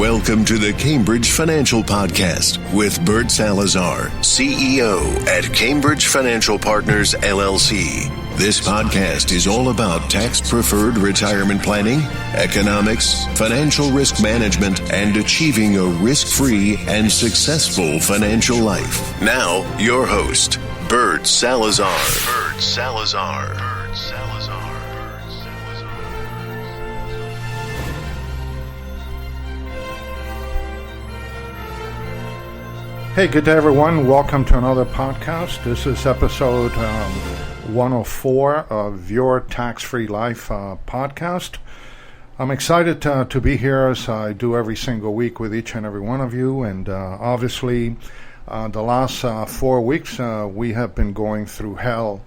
Welcome to the Cambridge Financial Podcast with Bert Salazar, CEO at Cambridge Financial Partners, LLC. This podcast is all about tax-preferred retirement planning, economics, financial risk management, and achieving a risk-free and successful financial life. Now, your host, Bert Salazar. Bert Salazar. Bert Salazar. Hey, good day, everyone. Welcome to another podcast. This is episode 104 of your Tax-Free Life podcast. I'm excited to be here as I do every single week with each and every one of you. And obviously, the last 4 weeks, we have been going through hell,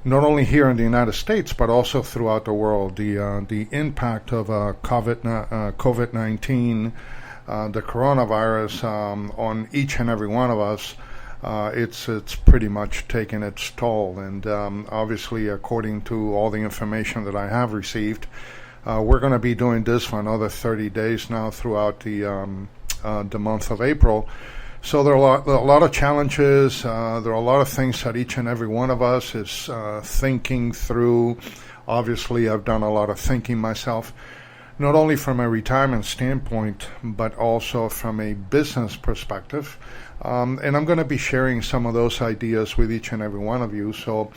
not only here in the United States, but also throughout the world. The impact of COVID-19, the coronavirus on each and every one of us, it's pretty much taken its toll. And obviously, according to all the information that I have received, we're going to be doing this for another 30 days now throughout the month of April. So there are a lot of challenges. There are a lot of things that each and every one of us is thinking through. Obviously, I've done a lot of thinking myself, not only from a retirement standpoint, but also from a business perspective. And I'm going to be sharing some of those ideas with each and every one of you. So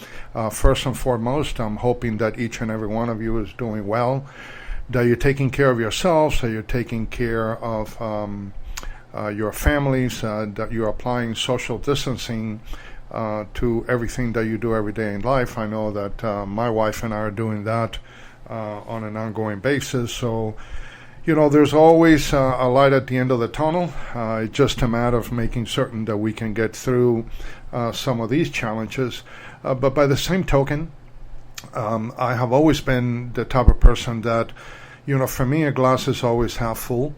first and foremost, I'm hoping that each and every one of you is doing well, that you're taking care of yourselves, that you're taking care of your families, that you're applying social distancing to everything that you do every day in life. I know that my wife and I are doing that on an ongoing basis. So, there's always a light at the end of the tunnel. It's just a matter of making certain that we can get through some of these challenges. But by the same token, I have always been the type of person that, for me, a glass is always half full.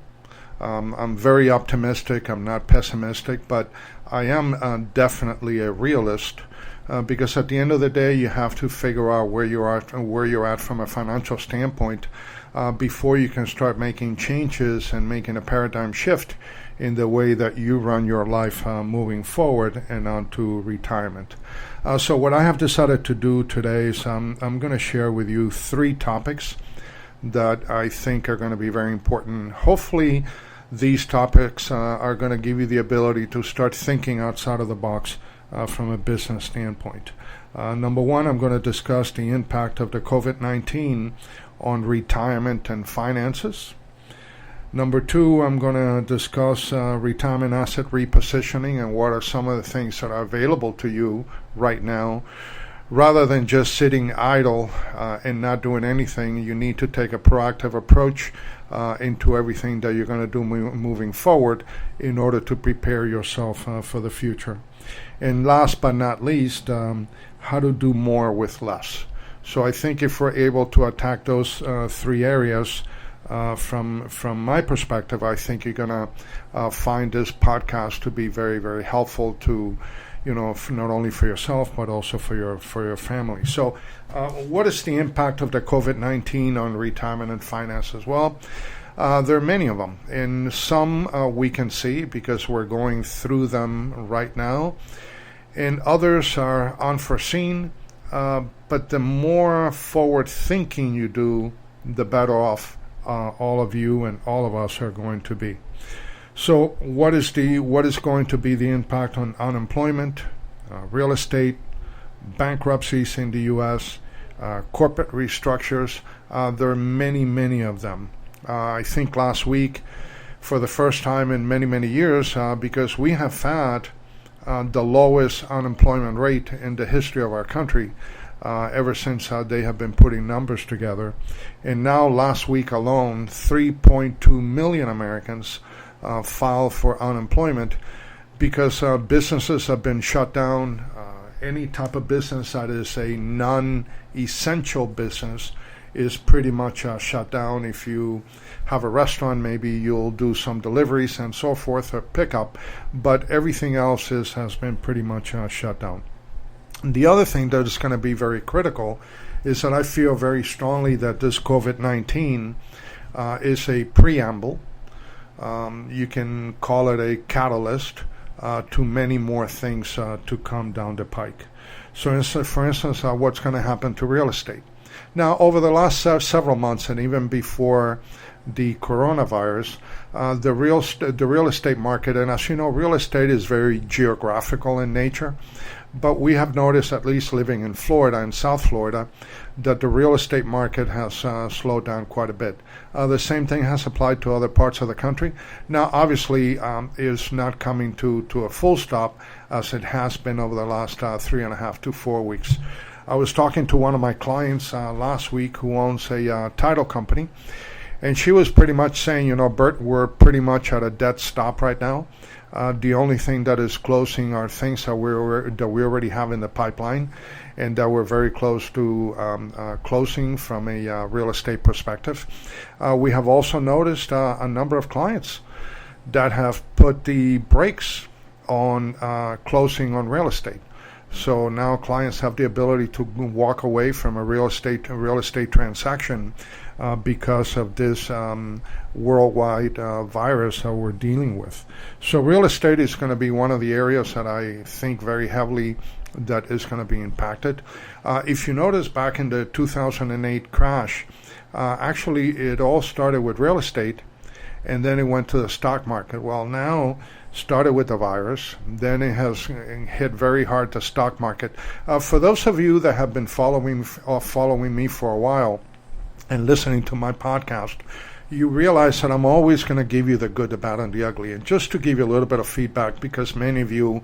I'm very optimistic. I'm not pessimistic, but I am definitely a realist. Because at the end of the day, you have to figure out where you're at from a financial standpoint before you can start making changes and making a paradigm shift in the way that you run your life moving forward and on to retirement. So what I have decided to do today is I'm going to share with you 3 topics that I think are going to be very important. Hopefully, these topics are going to give you the ability to start thinking outside of the box from a business standpoint. Number 1, I'm going to discuss the impact of the COVID-19 on retirement and finances. Number 2, I'm going to discuss retirement asset repositioning and what are some of the things that are available to you right now. Rather than just sitting idle and not doing anything, you need to take a proactive approach into everything that you're going to do moving forward in order to prepare yourself for the future. And last but not least, how to do more with less. So I think if we're able to attack those 3 areas from my perspective, I think you're going to find this podcast to be very, very helpful to, not only for yourself, but also for your family. So what is the impact of the COVID-19 on retirement and finances? Well, there are many of them, and some we can see because we're going through them right now, and others are unforeseen, but the more forward thinking you do, the better off all of you and all of us are going to be. So what is going to be the impact on unemployment, real estate, bankruptcies in the U.S., corporate restructures? There are many, many of them. I think last week, for the first time in many, many years, because we have had the lowest unemployment rate in the history of our country ever since they have been putting numbers together. And now last week alone, 3.2 million Americans filed for unemployment because businesses have been shut down. Any type of business that is a non-essential business is pretty much shut down. If you have a restaurant, maybe you'll do some deliveries and so forth or pickup, but everything else has been pretty much shut down. The other thing that is going to be very critical is that I feel very strongly that this COVID-19 is a preamble You can call it a catalyst to many more things to come down the pike. So, for instance, what's going to happen to real estate? Now, over the last several months, and even before the coronavirus, the real estate market, and as you know, real estate is very geographical in nature, but we have noticed, at least living in Florida, in South Florida, that the real estate market has slowed down quite a bit. The same thing has applied to other parts of the country. Now, obviously, is not coming to a full stop as it has been over the last 3.5 to 4 weeks. I was talking to one of my clients last week who owns a title company, and she was pretty much saying, Bert, we're pretty much at a dead stop right now. The only thing that is closing are things that we already have in the pipeline, and that we're very close to closing from a real estate perspective. We have also noticed a number of clients that have put the brakes on closing on real estate. So now clients have the ability to walk away from a real estate transaction because of this worldwide virus that we're dealing with. So real estate is going to be one of the areas that I think very heavily that is going to be impacted. If you notice, back in the 2008 crash, actually it all started with real estate, and then it went to the stock market. Well, now started with the virus, then it has hit very hard the stock market. For those of you that have been following me for a while and listening to my podcast, you realize that I'm always going to give you the good, the bad, and the ugly. And just to give you a little bit of feedback, because many of you,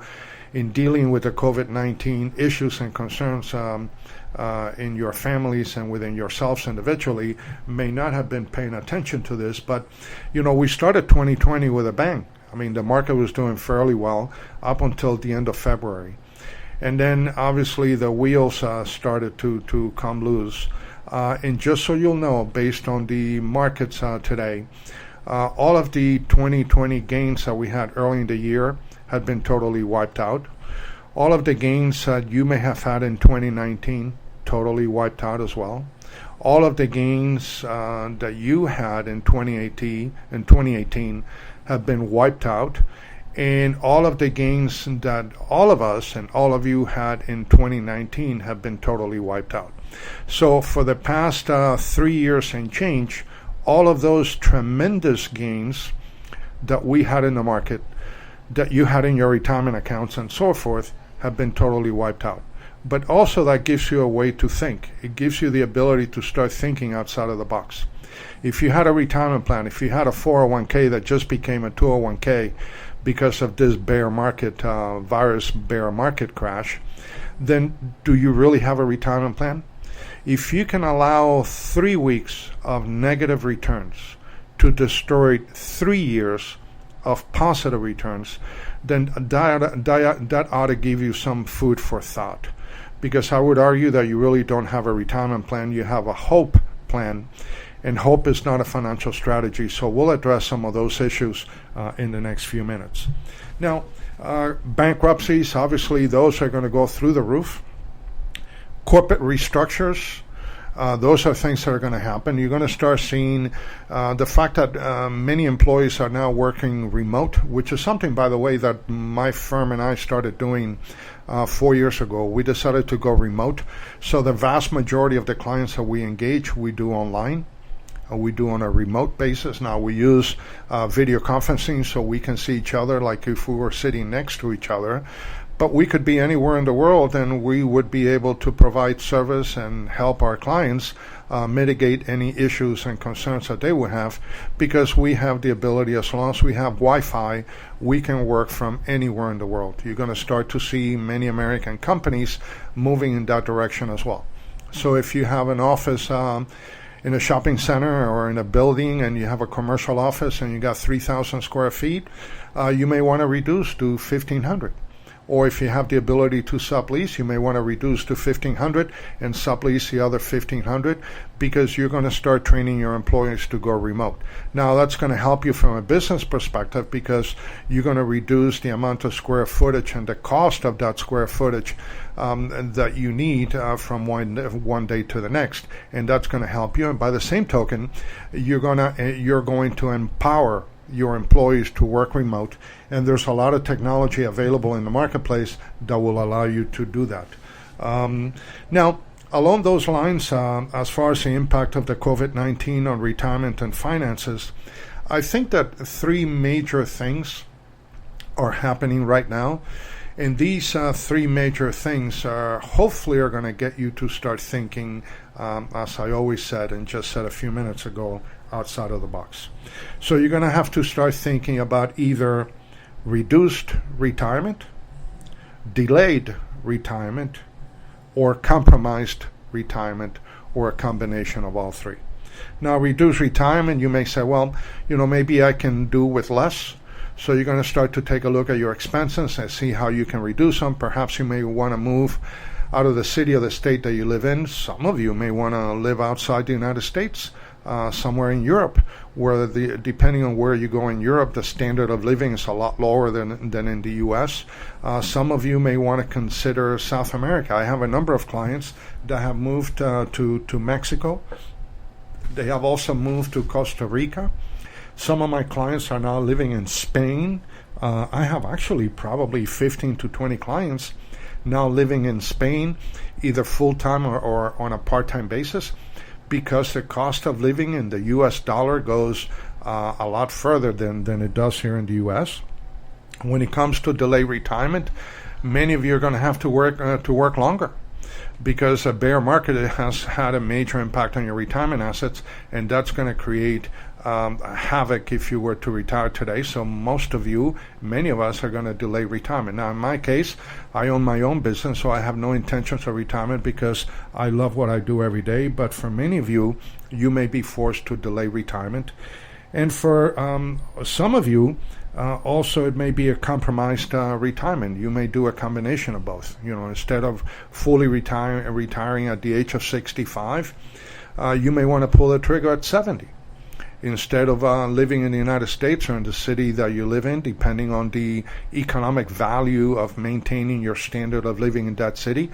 in dealing with the COVID-19 issues and concerns in your families and within yourselves individually, may not have been paying attention to this. But, we started 2020 with a bang. I mean, the market was doing fairly well up until the end of February. And then, obviously, the wheels started to come loose. And just so you'll know, based on the markets today, all of the 2020 gains that we had early in the year had been totally wiped out. All of the gains that you may have had in 2019, totally wiped out as well. All of the gains that you had in 2018 have been wiped out, and all of the gains that all of us and all of you had in 2019 have been totally wiped out. So for the past 3 years and change, all of those tremendous gains that we had in the market, that you had in your retirement accounts and so forth, have been totally wiped out. But also that gives you a way to think. It gives you the ability to start thinking outside of the box. If you had a retirement plan, if you had a 401k that just became a 201k because of this virus bear market crash, then do you really have a retirement plan? If you can allow 3 weeks of negative returns to destroy 3 years of positive returns, then that ought to give you some food for thought. Because I would argue that you really don't have a retirement plan, you have a hope plan. And hope is not a financial strategy, so we'll address some of those issues in the next few minutes. Now, bankruptcies, obviously, those are going to go through the roof. Corporate restructures, those are things that are going to happen. You're going to start seeing the fact that many employees are now working remote, which is something, by the way, that my firm and I started doing 4 years ago. We decided to go remote. So the vast majority of the clients that we engage, we do online. We do on a remote basis. Now we use video conferencing so we can see each other like if we were sitting next to each other. But we could be anywhere in the world and we would be able to provide service and help our clients mitigate any issues and concerns that they would have, because we have the ability, as long as we have Wi-Fi, we can work from anywhere in the world. You're going to start to see many American companies moving in that direction as well. So if you have an office in a shopping center or in a building and you have a commercial office and you got 3,000 square feet, you may want to reduce to 1,500. Or if you have the ability to sublease, you may want to reduce to 1,500 and sublease the other 1,500, because you're going to start training your employees to go remote. Now, that's going to help you from a business perspective, because you're going to reduce the amount of square footage and the cost of that square footage that you need from one day to the next, and that's going to help you. And by the same token, you're going to empower your employees to work remote, and there's a lot of technology available in the marketplace that will allow you to do that. Now, along those lines, as far as the impact of the COVID-19 on retirement and finances, I think that three major things are happening right now. And these three major things hopefully are going to get you to start thinking, as I always said and just said a few minutes ago, outside of the box. So you're going to have to start thinking about either reduced retirement, delayed retirement, or compromised retirement, or a combination of all three. Now, reduced retirement, you may say, well, maybe I can do with less. So you're going to start to take a look at your expenses and see how you can reduce them. Perhaps you may want to move out of the city or the state that you live in. Some of you may want to live outside the United States, somewhere in Europe, where depending on where you go in Europe, the standard of living is a lot lower than in the U.S. Some of you may want to consider South America. I have a number of clients that have moved to Mexico. They have also moved to Costa Rica. Some of my clients are now living in Spain. I have actually probably 15 to 20 clients now living in Spain, either full-time or on a part-time basis, because the cost of living in the U.S. dollar goes a lot further than it does here in the U.S. When it comes to delayed retirement, many of you are going to have to work longer, because a bear market has had a major impact on your retirement assets, and that's going to create havoc if you were to retire today. So many of us are going to delay retirement. Now, in my case, I own my own business, so I have no intentions of retirement because I love what I do every day. But for many of you, you may be forced to delay retirement. And for some of you, also it may be a compromised retirement. You may do a combination of both. Instead of fully retiring at the age of 65, you may want to pull the trigger at 70. Instead of living in the United States or in the city that you live in, depending on the economic value of maintaining your standard of living in that city,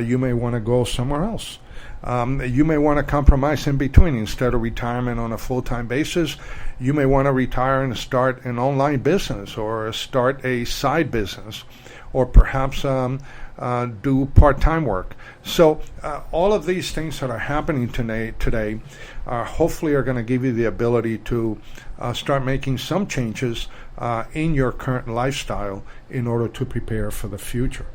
you may want to go somewhere else. You may want to compromise in between. Instead of retirement on a full-time basis, you may want to retire and start an online business or start a side business, or perhaps do part-time work. So all of these things that are happening today hopefully are going to give you the ability to start making some changes in your current lifestyle in order to prepare for the future.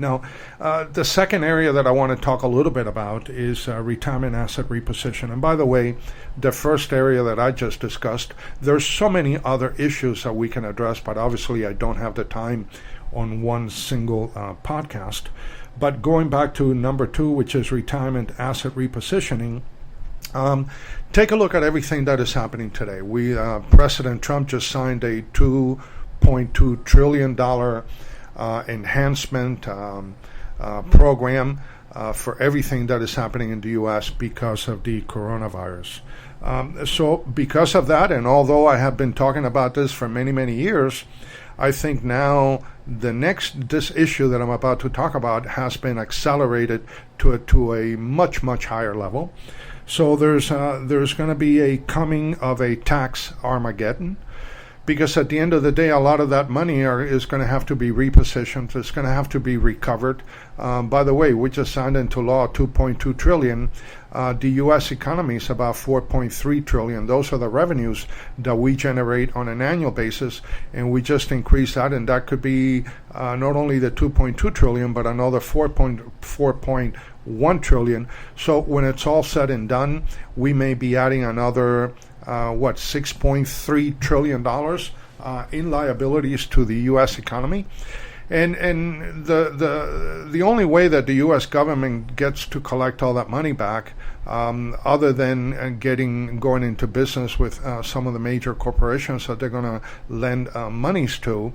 Now, the second area that I want to talk a little bit about is retirement asset reposition. And by the way, the first area that I just discussed, there's so many other issues that we can address, but obviously I don't have the time on one single podcast. But going back to number 2, which is retirement asset repositioning, take a look at everything that is happening today. President Trump just signed a $2.2 trillion enhancement program for everything that is happening in the U.S. because of the coronavirus. So because of that, and although I have been talking about this for many, many years, I think now this issue that I'm about to talk about has been accelerated to a much, much higher level. So there's going to be a coming of a tax Armageddon, because at the end of the day, a lot of that money is going to have to be repositioned. It's going to have to be recovered. By the way, we just signed into law $2.2 trillion. The U.S. economy is about $4.3 trillion. Those are the revenues that we generate on an annual basis, and we just increased that, and that could be not only the $2.2 trillion, but another $4.1 trillion. So when it's all said and done, we may be adding another $6.3 trillion in liabilities to the U.S. economy. And the only way that the U.S. government gets to collect all that money back, other than going into business with some of the major corporations that they're going to lend monies to,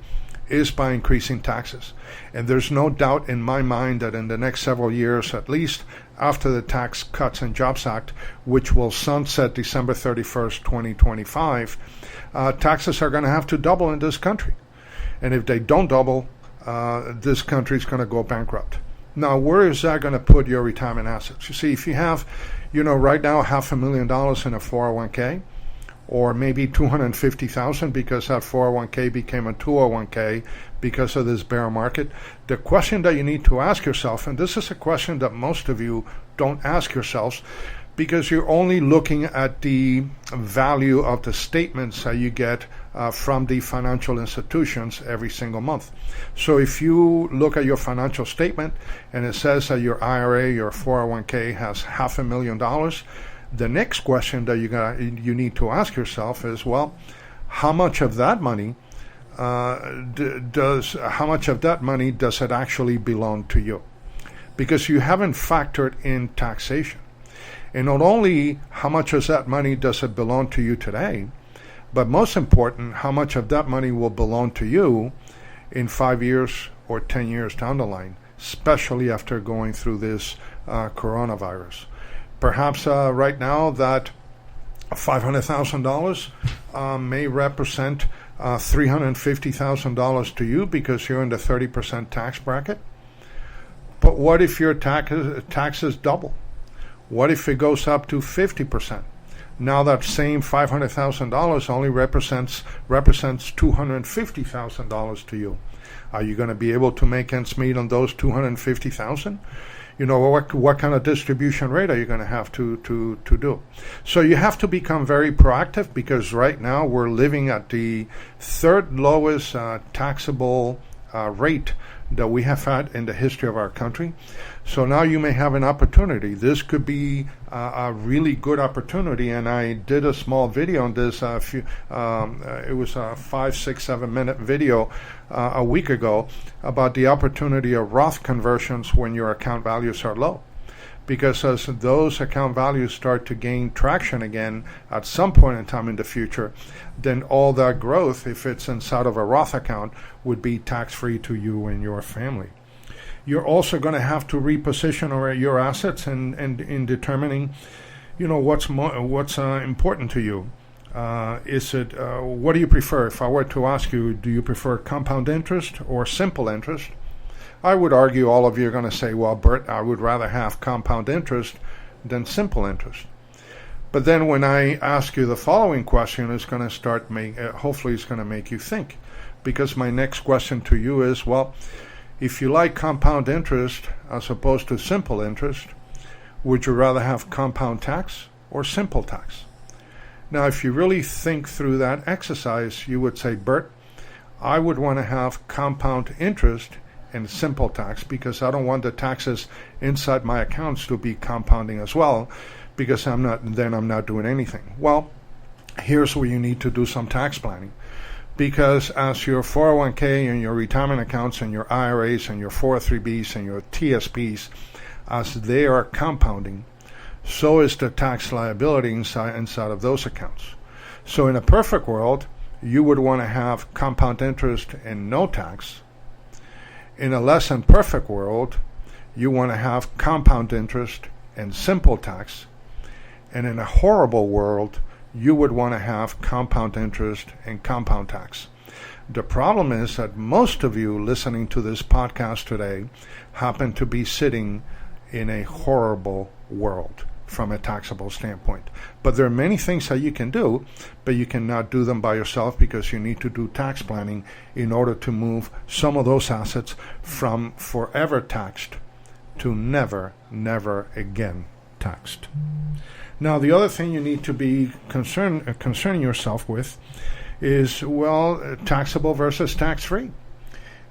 is by increasing taxes. And there's no doubt in my mind that in the next several years, at least after the Tax Cuts and Jobs Act, which will sunset December 31st, 2025, taxes are going to have to double in this country. And if they don't double, this country is going to go bankrupt. Now, where is that going to put your retirement assets? You see, if you have, right now, $500,000 in a 401k, or maybe 250,000 because that 401k became a 201k because of this bear market. The question that you need to ask yourself, and this is a question that most of you don't ask yourselves, because you're only looking at the value of the statements that you get from the financial institutions every single month. So if you look at your financial statement and it says that your IRA, your 401k has $500,000, the next question that you need to ask yourself is, well, how much of that money does it actually belong to you? Because you haven't factored in taxation. And not only how much of that money does it belong to you today, but most important, how much of that money will belong to you in 5 years or 10 years down the line, especially after going through this coronavirus. Perhaps right now that $500,000 may represent $350,000 to you because you're in the 30% tax bracket. But what if your taxes double? What if it goes up to 50%? Now that same $500,000 only represents $250,000 to you. Are you going to be able to make ends meet on those $250,000? You know, what kind of distribution rate are you going to have to do? So you have to become very proactive, because right now we're living at the third lowest taxable rate that we have had in the history of our country. So now you may have an opportunity. This could be a really good opportunity, and I did a small video on this. It was a 5, 6, 7 minute video a week ago about the opportunity of Roth conversions when your account values are low. Because as those account values start to gain traction again at some point in time in the future, then all that growth, if it's inside of a Roth account, would be tax-free to you and your family. You're also going to have to reposition your assets and in determining, you know, what's important to you. What do you prefer? If I were to ask you, do you prefer compound interest or simple interest? I would argue all of you are going to say, well, Bert, I would rather have compound interest than simple interest. But then when I ask you the following question, it's going to hopefully it's going to make you think. Because my next question to you is, well, if you like compound interest as opposed to simple interest, would you rather have compound tax or simple tax? Now, if you really think through that exercise, you would say, Bert, I would want to have compound interest and simple tax, because I don't want the taxes inside my accounts to be compounding as well, because I'm not doing anything. Well, here's where you need to do some tax planning, because as your 401k and your retirement accounts and your IRAs and your 403bs and your TSPs, as they are compounding, so is the tax liability inside of those accounts. So in a perfect world, you would want to have compound interest and no tax. In a less than perfect world, you want to have compound interest and simple tax. And in a horrible world, you would want to have compound interest and compound tax. The problem is that most of you listening to this podcast today happen to be sitting in a horrible world from a taxable standpoint. But there are many things that you can do, but you cannot do them by yourself, because you need to do tax planning in order to move some of those assets from forever taxed to never again taxed. Now, the other thing you need to be concerning yourself with is, well, taxable versus tax-free.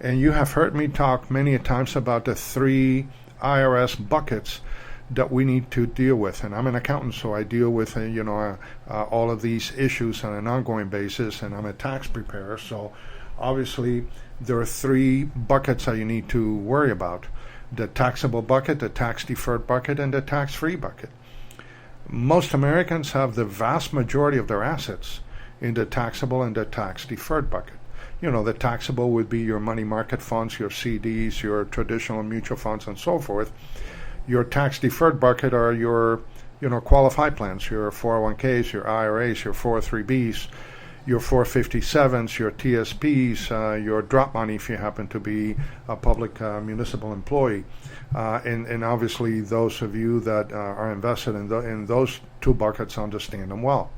And you have heard me talk many times about the 3 IRS buckets that we need to deal with. And I'm an accountant, so I deal with all of these issues on an ongoing basis, and I'm a tax preparer. So obviously there are 3 buckets that you need to worry about: the taxable bucket, the tax deferred bucket, and the tax-free bucket. Most Americans have the vast majority of their assets in the taxable and the tax deferred bucket. You know, the taxable would be your money market funds, your CDs, your traditional mutual funds, and so forth. Your tax deferred bucket are your, qualified plans, your 401ks, your IRAs, your 403bs, your 457s, your TSPs, your drop money if you happen to be a public municipal employee. And obviously those of you that are invested in those 2 buckets understand them well.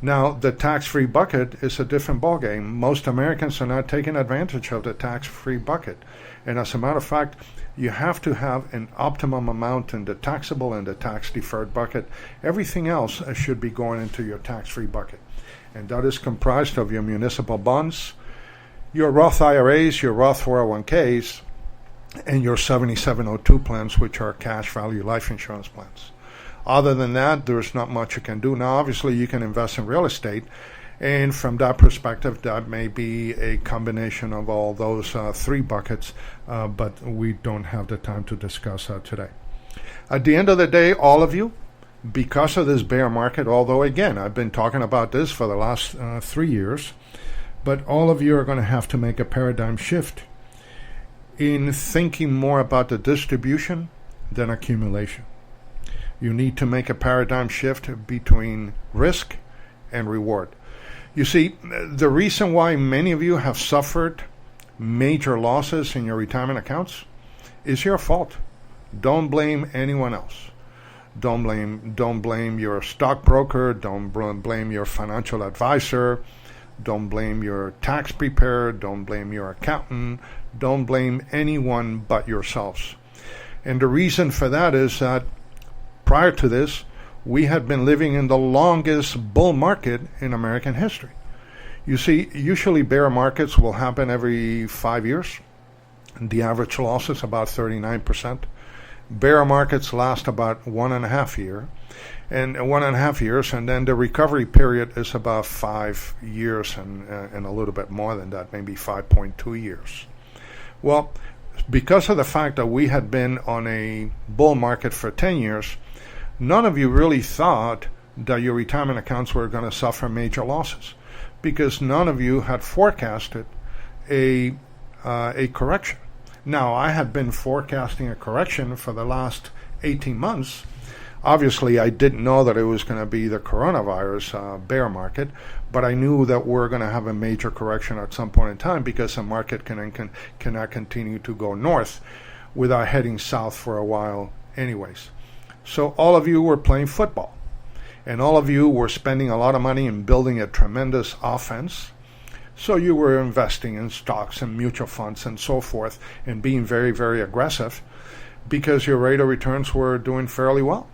Now, the tax-free bucket is a different ballgame. Most Americans are not taking advantage of the tax-free bucket. And as a matter of fact, you have to have an optimum amount in the taxable and the tax-deferred bucket. Everything else should be going into your tax-free bucket. And that is comprised of your municipal bonds, your Roth IRAs, your Roth 401ks, and your 7702 plans, which are cash value life insurance plans. Other than that, there's not much you can do. Now, obviously, you can invest in real estate, and from that perspective, that may be a combination of all those three buckets, but we don't have the time to discuss that today. At the end of the day, all of you, because of this bear market, although, again, I've been talking about this for the last 3 years, but all of you are going to have to make a paradigm shift in thinking more about the distribution than accumulation. You need to make a paradigm shift between risk and reward. You see, the reason why many of you have suffered major losses in your retirement accounts is your fault. Don't blame anyone else. Don't blame your stockbroker. Don't blame your financial advisor. Don't blame your tax preparer. Don't blame your accountant. Don't blame anyone but yourselves. And the reason for that is that prior to this, we had been living in the longest bull market in American history. You see, usually bear markets will happen every 5 years. The average loss is about 39%. Bear markets last about 1.5 years, and then the recovery period is about 5 years and a little bit more than that, maybe 5.2 years. Well, because of the fact that we had been on a bull market for 10 years, none of you really thought that your retirement accounts were going to suffer major losses, because none of you had forecasted a correction. Now, I had been forecasting a correction for the last 18 months. Obviously, I didn't know that it was going to be the coronavirus bear market, but I knew that we're going to have a major correction at some point in time, because the market cannot continue to go north without heading south for a while anyways. So all of you were playing football, and all of you were spending a lot of money in building a tremendous offense. So you were investing in stocks and mutual funds and so forth, and being very, very aggressive, because your rate of returns were doing fairly well.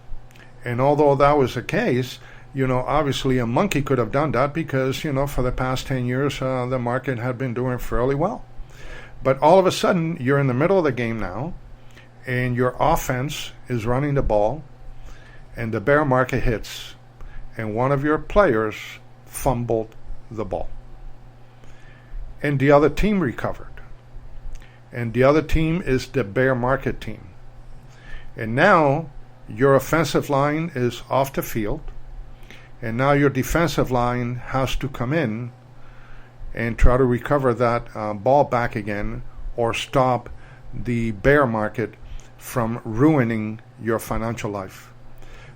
And although that was the case, obviously a monkey could have done that, because, for the past 10 years, the market had been doing fairly well. But all of a sudden, you're in the middle of the game now, and your offense is running the ball, and the bear market hits, and one of your players fumbled the ball. And the other team recovered. And the other team is the bear market team. And now your offensive line is off the field, and now your defensive line has to come in and try to recover that ball back again, or stop the bear market from ruining your financial life.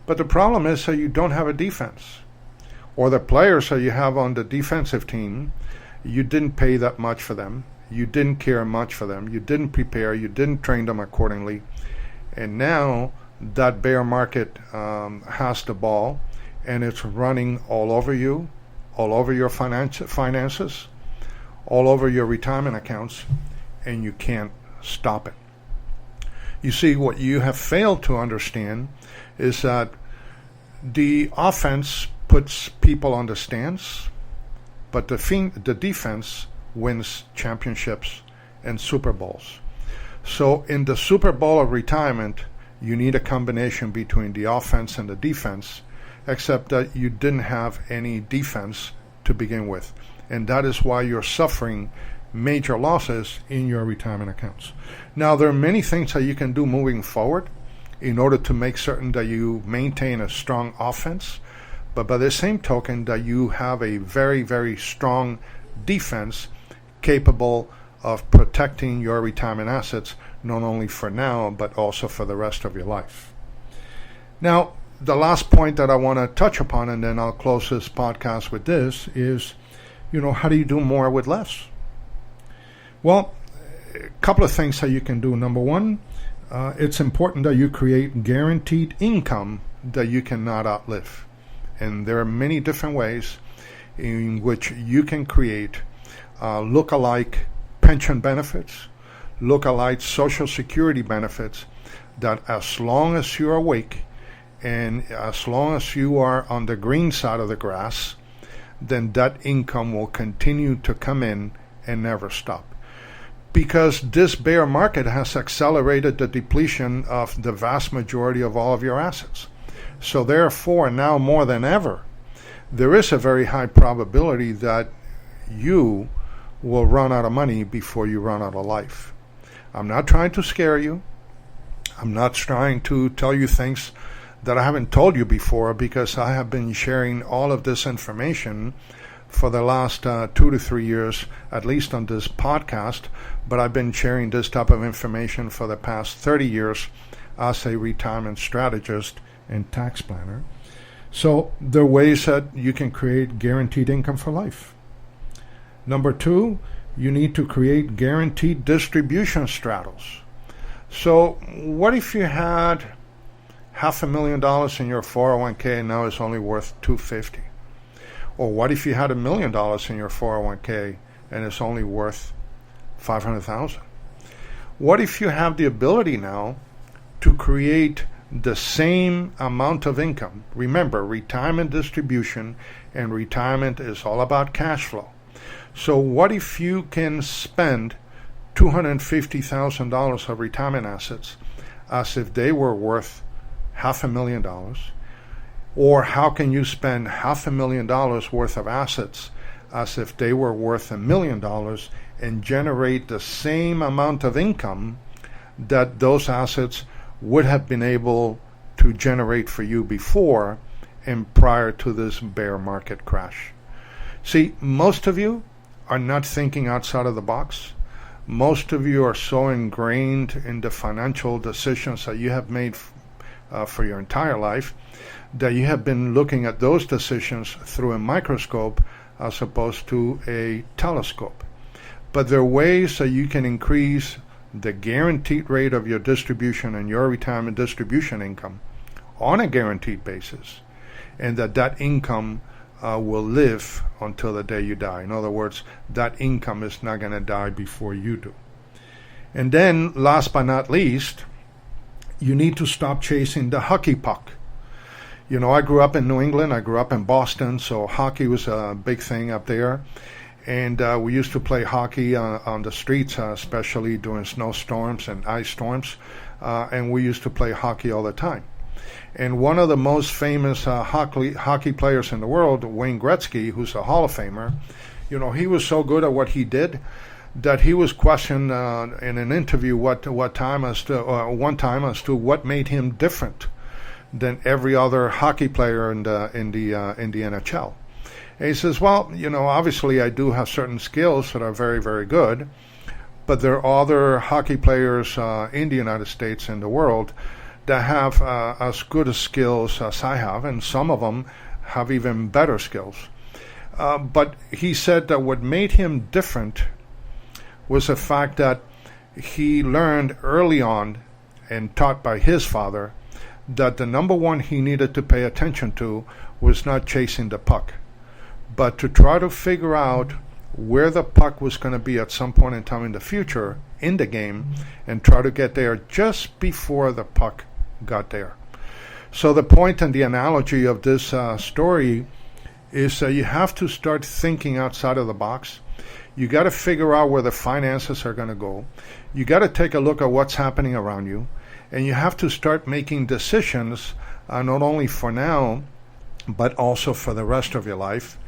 But the problem is that you don't have a defense, or the players that you have on the defensive team, you didn't pay that much for them, you didn't care much for them, you didn't prepare, you didn't train them accordingly, and now that bear market has the ball, and it's running all over you, all over your finances, all over your retirement accounts, and you can't stop it. You see, what you have failed to understand is that the offense puts people on the stands, but the defense wins championships and Super Bowls. So in the Super Bowl of retirement, you need a combination between the offense and the defense, except that you didn't have any defense to begin with. And that is why you're suffering major losses in your retirement accounts. Now, there are many things that you can do moving forward in order to make certain that you maintain a strong offense, but by the same token that you have a very, very strong defense capable of protecting your retirement assets, not only for now, but also for the rest of your life. Now, the last point that I want to touch upon, and then I'll close this podcast with this, is, how do you do more with less? Well, a couple of things that you can do. Number one, it's important that you create guaranteed income that you cannot outlive. And there are many different ways in which you can create look-alike pension benefits, look-alike Social Security benefits, that as long as you're awake and as long as you are on the green side of the grass, then that income will continue to come in and never stop. Because this bear market has accelerated the depletion of the vast majority of all of your assets. So therefore, now more than ever, there is a very high probability that you will run out of money before you run out of life. I'm not trying to scare you. I'm not trying to tell you things that I haven't told you before, because I have been sharing all of this information for the last 2 to 3 years, at least on this podcast, but I've been sharing this type of information for the past 30 years as a retirement strategist and tax planner. So there are ways that you can create guaranteed income for life. Number 2, you need to create guaranteed distribution straddles. So what if you had $500,000 in your 401k and now it's only worth $250,000? Or what if you had $1 million in your 401k and it's only worth $500,000? What if you have the ability now to create the same amount of income? Remember, retirement distribution and retirement is all about cash flow. So what if you can spend $250,000 of retirement assets as if they were worth $500,000? Or how can you spend $500,000 worth of assets as if they were worth $1 million and generate the same amount of income that those assets would have been able to generate for you before and prior to this bear market crash? See, most of you are not thinking outside of the box. Most of you are so ingrained in the financial decisions that you have made for your entire life that you have been looking at those decisions through a microscope as opposed to a telescope. But there are ways that you can increase the guaranteed rate of your distribution and your retirement distribution income on a guaranteed basis, and that income will live until the day you die. In other words, that income is not going to die before you do. And then, last but not least, you need to stop chasing the hockey puck. You know, I grew up in New England. I grew up in Boston, so hockey was a big thing up there. And we used to play hockey on the streets, especially during snowstorms and ice storms. And we used to play hockey all the time. And one of the most famous hockey players in the world, Wayne Gretzky, who's a Hall of Famer, you know, he was so good at what he did that he was questioned in an interview one time as to what made him different than every other hockey player in the NHL. And he says, well, you know, obviously I do have certain skills that are very, very good, but there are other hockey players in the United States and the world that have as good as skills as I have, and some of them have even better skills. But he said that what made him different was the fact that he learned early on and taught by his father that the number one he needed to pay attention to was not chasing the puck, but to try to figure out where the puck was going to be at some point in time in the future in the game and try to get there just before the puck got there. So the point and the analogy of this story is that you have to start thinking outside of the box. You got to figure out where the finances are going to go. You got to take a look at what's happening around you, and you have to start making decisions not only for now but also for the rest of your life.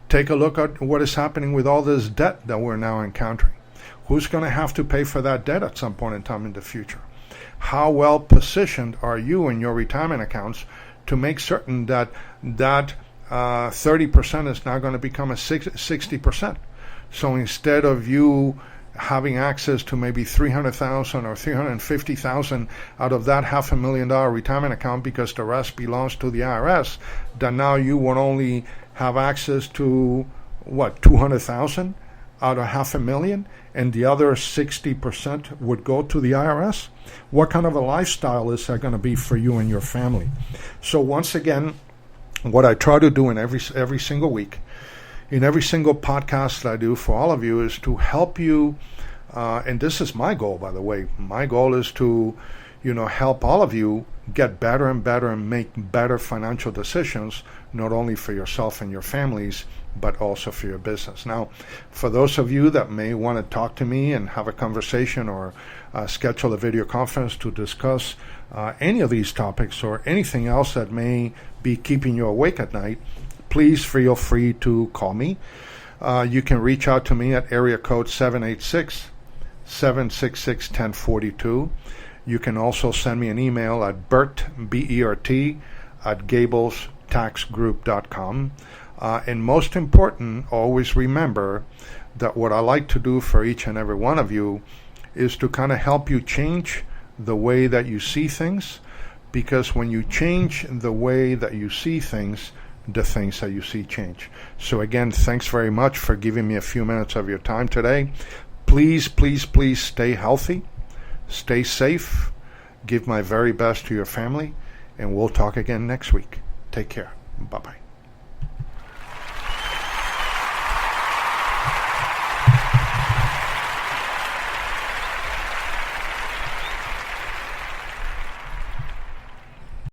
Take a look at what is happening with all this debt that we're now encountering. Who's going to have to pay for that debt at some point in time in the future? How well positioned are you in your retirement accounts to make certain that 30% is now going to become a 60%? So instead of you having access to maybe $300,000 or $350,000 out of that $500,000 retirement account because the rest belongs to the IRS, that now you will only have access to $200,000 out of $500,000, and the other 60% would go to the IRS? What kind of a lifestyle is that going to be for you and your family? So once again, what I try to do in every single week, in every single podcast that I do for all of you, is to help you, and this is my goal, by the way. My goal is to, help all of you get better and better and make better financial decisions, not only for yourself and your families, but also for your business. Now, for those of you that may want to talk to me and have a conversation or schedule a video conference to discuss any of these topics or anything else that may be keeping you awake at night, please feel free to call me. You can reach out to me at area code 786-766-1042. You can also send me an email at Bert, B-E-R-T, at gablestaxgroup.com. And most important, always remember that what I like to do for each and every one of you is to kind of help you change the way that you see things, because when you change the way that you see things, the things that you see change. So again, thanks very much for giving me a few minutes of your time today. Please, please, please stay healthy, stay safe, give my very best to your family, and we'll talk again next week. Take care. Bye-bye.